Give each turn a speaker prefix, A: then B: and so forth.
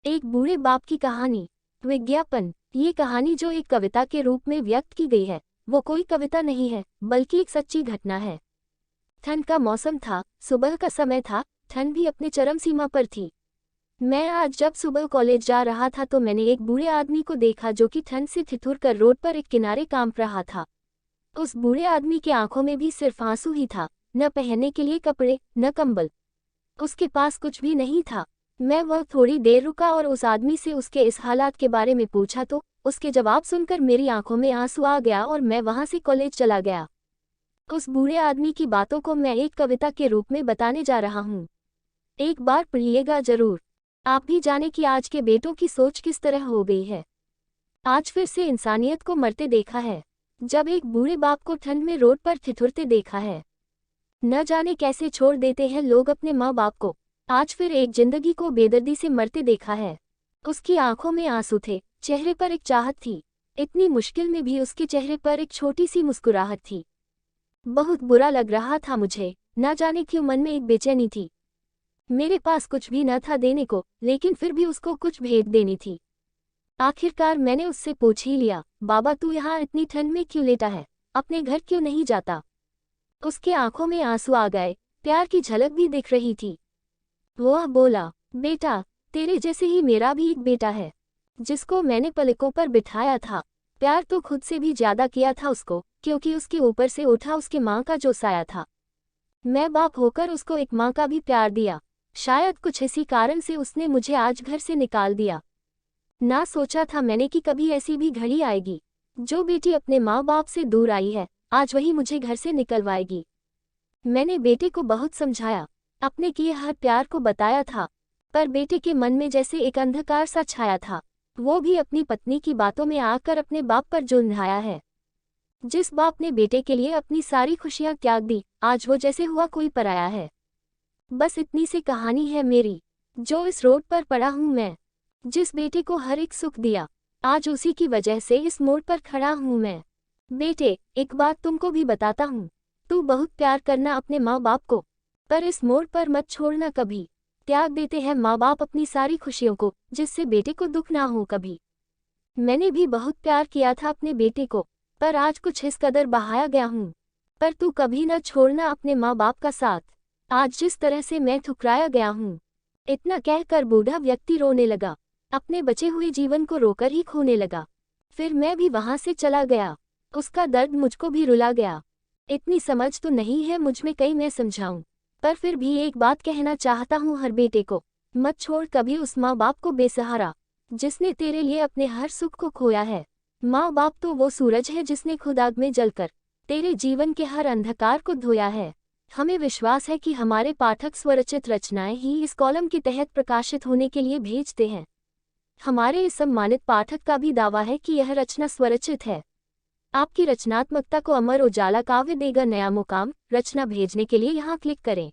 A: एक बूढ़े बाप की कहानी। विज्ञापन। ये कहानी जो एक कविता के रूप में व्यक्त की गई है, वो कोई कविता नहीं है, बल्कि एक सच्ची घटना है। ठंड का मौसम था, सुबह का समय था, ठंड भी अपने चरम सीमा पर थी। मैं आज जब सुबह कॉलेज जा रहा था तो मैंने एक बूढ़े आदमी को देखा जो कि ठंड से ठिठुर कर रोड पर एक किनारे कांप रहा था। उस बूढ़े आदमी की आंखों में भी सिर्फ आंसू ही था, न पहनने के लिए कपड़े, न कंबल। उसके पास कुछ भी नहीं था। मैं वह थोड़ी देर रुका और उस आदमी से उसके इस हालात के बारे में पूछा तो उसके जवाब सुनकर मेरी आंखों में आंसू आ गया और मैं वहां से कॉलेज चला गया। उस बूढ़े आदमी की बातों को मैं एक कविता के रूप में बताने जा रहा हूँ। एक बार पढ़िएगा जरूर। आप भी जाने कि आज के बेटों की सोच किस तरह हो गई है। आज फिर से इंसानियत को मरते देखा है। जब एक बूढ़े बाप को ठंड में रोड पर ठिठुरते देखा है। न जाने कैसे छोड़ देते हैं लोग अपने माँ बाप को। आज फिर एक जिंदगी को बेदर्दी से मरते देखा है। उसकी आंखों में आंसू थे, चेहरे पर एक चाहत थी। इतनी मुश्किल में भी उसके चेहरे पर एक छोटी सी मुस्कुराहट थी। बहुत बुरा लग रहा था मुझे, न जाने क्यों मन में एक बेचैनी थी। मेरे पास कुछ भी न था देने को, लेकिन फिर भी उसको कुछ भेंट देनी थी। आखिरकार मैंने उससे पूछ ही लिया, बाबा तू यहाँ इतनी ठंड में क्यों लेटा है, अपने घर क्यों नहीं जाता। उसके आंखों में आंसू आ गए, प्यार की झलक भी दिख रही थी। वह बोला, बेटा तेरे जैसे ही मेरा भी एक बेटा है, जिसको मैंने पलकों पर बिठाया था। प्यार तो खुद से भी ज्यादा किया था उसको, क्योंकि उसके ऊपर से उठा उसके माँ का जो साया था। मैं बाप होकर उसको एक माँ का भी प्यार दिया। शायद कुछ इसी कारण से उसने मुझे आज घर से निकाल दिया। ना सोचा था मैंने कि कभी ऐसी भी घड़ी आएगी। जो बेटी अपने माँ बाप से दूर आई है, आज वही मुझे घर से निकलवाएगी। मैंने बेटे को बहुत समझाया, अपने किए हर प्यार को बताया था, पर बेटे के मन में जैसे एक अंधकार सा छाया था। वो भी अपनी पत्नी की बातों में आकर अपने बाप पर जुल्झाया है। जिस बाप ने बेटे के लिए अपनी सारी खुशियां त्याग दी, आज वो जैसे हुआ कोई पराया है। बस इतनी सी कहानी है मेरी। जो इस रोड पर पड़ा हूँ मैं, जिस बेटे को हर एक सुख दिया, आज उसी की वजह से इस मोड़ पर खड़ा हूँ मैं। बेटे एक बात तुमको भी बताता हूँ, तू बहुत प्यार करना अपने माँ बाप को, पर इस मोड़ पर मत छोड़ना कभी। त्याग देते हैं माँ बाप अपनी सारी खुशियों को, जिससे बेटे को दुख ना हो कभी। मैंने भी बहुत प्यार किया था अपने बेटे को, पर आज कुछ इस कदर बहाया गया हूँ। पर तू कभी न छोड़ना अपने माँ बाप का साथ, आज जिस तरह से मैं ठुकराया गया हूँ। इतना कहकर बूढ़ा व्यक्ति रोने लगा, अपने बचे हुए जीवन को रोकर ही खोने लगा। फिर मैं भी वहां से चला गया। उसका दर्द मुझको भी रुला गया। इतनी समझ तो नहीं है मुझ में कहीं मैं समझाऊं, पर फिर भी एक बात कहना चाहता हूँ हर बेटे को, मत छोड़ कभी उस माँ बाप को बेसहारा, जिसने तेरे लिए अपने हर सुख को खोया है। माँ बाप तो वो सूरज है जिसने खुद आग में जलकर तेरे जीवन के हर अंधकार को धोया है। हमें विश्वास है कि हमारे पाठक स्वरचित रचनाएं ही इस कॉलम के तहत प्रकाशित होने के लिए भेजते हैं। हमारे इस सम्मानित पाठक का भी दावा है कि यह रचना स्वरचित है। आपकी रचनात्मकता को अमर उजाला काव्य देगा नया मुकाम। रचना भेजने के लिए यहाँ क्लिक करें।